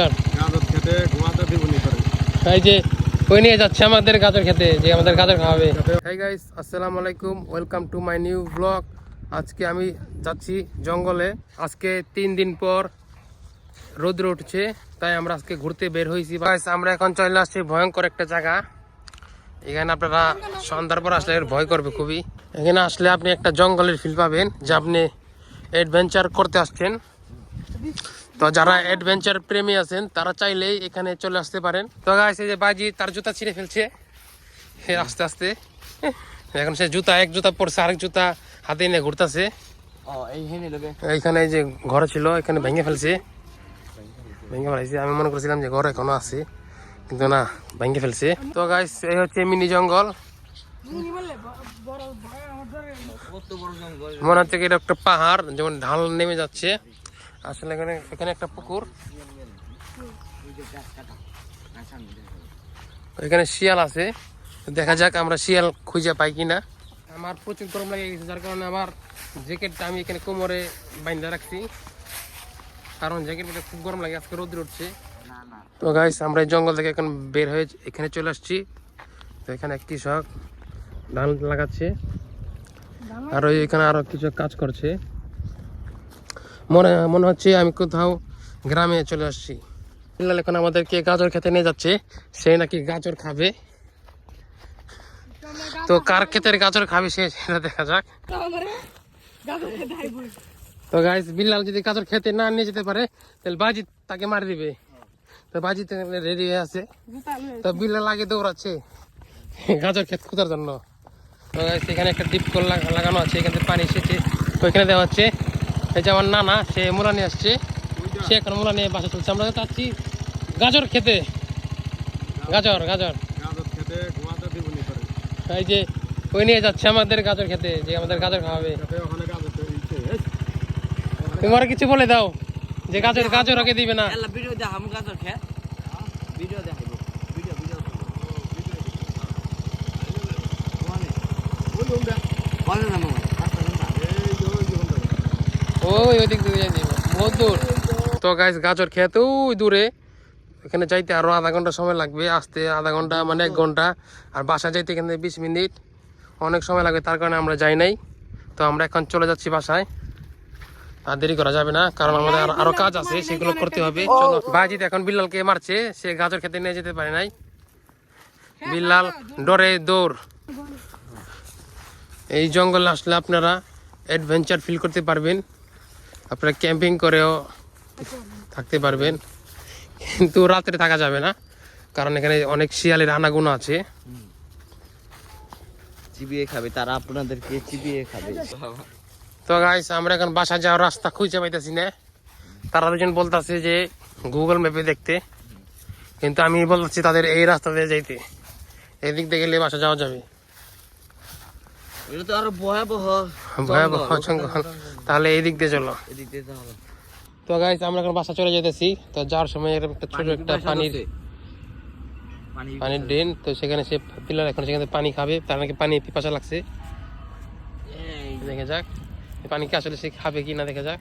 গাজর খেতে ঘুমাতে দিবনি করে এই যে ওই নিয়ে যাচ্ছে আমাদের গাজর খেতে, যে আমাদের গাজর খাওয়াবে। হাই গাইস, আসসালামু আলাইকুম, welcome to my new blog. আজকে আমি যাচ্ছি জঙ্গলে। আজকে 3 দিন পর রোদ্র উঠছে, তাই আমরা আজকে ঘুরতে বের হয়েছি। গাইস, আমরা এখন চলে আসছি ভয়ঙ্কর একটা জায়গা। এখানে আপনারা সন্ধ্যার পর আসলে ভয় করবে খুবই। এখানে আসলে আপনি একটা জঙ্গলের ফিল পাবেন, যে আপনি অ্যাডভেঞ্চার করতে আসছেন। তো যারা অ্যাডভেঞ্চার প্রেমী আছেন তারা চাইলেই এখানে চলে আসতে পারেন। তো গাইস, এই যে বাজি তার জুতা ছিঁড়ে ফেলছে আস্তে আস্তে। এখন সে এক জুতা পরছে, আরেক জুতা হাতে নিয়ে ঘুরতেছে। এইখানে এই যে ঘর ছিল, এখানে ভেঙে ফেলছে। আমি মনে করছিলাম যে ঘর এখনো আছে, কিন্তু না, ভেঙে ফেলছে। তো গাইস, এই হচ্ছে মিনি জঙ্গল। মনে হচ্ছে এটা একটা পাহাড়, যেমন ঢাল নেমে যাচ্ছে। আসলে এখানে একটা পুকুর, এখানে শিয়াল আছে। দেখা যাক আমরা শিয়াল খুঁজে পাই কিনা। আমার প্রচুর গরম লাগে গেছে, যার কারণে আমার জ্যাকেটটা আমি এখানে কোমরে বাইন্ধা রাখছি, কারণ জ্যাকেট মধ্যে খুব গরম লাগে, আজকে রোদ উঠছে। তো গাইস, আমরা এই জঙ্গল থেকে এখন বের হয়ে এখানে চলে আসছি। তো এখানে এক কৃষক ধান লাগাচ্ছে, আর এখানে আরো কিছু কাজ করছে। মনে হচ্ছে আমি কোথাও গ্রামে চলে আসছি। এখন আমাদেরকে গাজর খেতে নিয়ে যাচ্ছে, সে নাকি গাজর খাবে। তো কার ক্ষেতের গাজর খাবে সেটা দেখা যাক। তো গাইস, বিল্লাল যদি গাজর খেতে না নিয়ে যেতে পারে তাহলে বাজি তাকে মারি দিবে। তো বাজি রেডি হয়ে আছে, তো বিল্লাল আগে দৌড়াচ্ছে গাজর ক্ষেত খোঁজার জন্য। তো গাইস, এখানে একটা ডিপ কল লাগানো আছে, এখান থেকে পানি এসেছে, ওইখানে দেওয়া হচ্ছে। এই যে আমার নানা, সে মূলা নিয়ে আসছে, সে এখন মূলা নিয়ে বাসা চলছে। আমরা চাচ্ছি গাজর খেতে, গাজর গাজর খেতে ঘুমাতে দিবনি করে। এই যে ওই নিয়ে যাচ্ছে আমাদের গাজর খেতে, যে আমাদের গাজর খাওয়াবে। তুমি আর কিছু বলে দাও যে গাজর ওকে দিবে না। ওই দিক দিয়ে বহুত দূর। তো গাইস, গাজর খেতে ওই দূরে, এখানে যাইতে আরো আধা ঘন্টা সময় লাগবে। আসতে আধা ঘন্টা মানে 1 ঘন্টা, আর বাসা যাইতে এখানে 20 মিনিট, অনেক সময় লাগবে। তার কারণে আমরা যাই নাই। তো আমরা এখন চলে যাচ্ছি বাসায়, আর দেরি করা যাবে না, কারণ আমাদের আরো কাজ আছে, সেগুলো করতে হবে। চলো। বাজিত এখন বিল্লালকে মারছে, সে গাজর খেতে নিয়ে যেতে পারে নাই। বিল্লাল ডরে দৌড়। এই জঙ্গলে আসলে আপনারা অ্যাডভেঞ্চার ফিল করতে পারবেন, আপনারা ক্যাম্পিং করেও থাকতে পারবেন, কিন্তু রাত্রে থাকা যাবে না, কারণ এখানে অনেক শিয়ালের আনাগোনা আছে। চিবিয়ে খাবে তারা, আপনাদেরকে চিবিয়ে খাবে। তো গাইস, আমরা এখন বাসা যাওয়ার রাস্তা খুঁজে পাইতেছি না। তারা দুজন বলতেছে যে গুগল ম্যাপে দেখতে, কিন্তু আমি বলছি তাদের এই রাস্তা দিয়ে যাইতে, এদিক দিয়ে গেলে বাসা যাওয়া যাবে। এটা তো আরো ভয়াবহ জঙ্গল, তাহলে এই দিক দিয়ে চলো। এদিক দিয়ে তাহলে। তো গাইস, আমরা এখন বাসা চলে যেতেছি। তো যাওয়ার সময় একটা ছোট একটা পানির ড্রেন, তো সেখানে সে পিলার এখন সেখানে পানি খাবে, তার নাকি পানি পিপাসা লাগছে। দেখে যাক পানি কি আসলে সে খাবে কি না, দেখে যাক।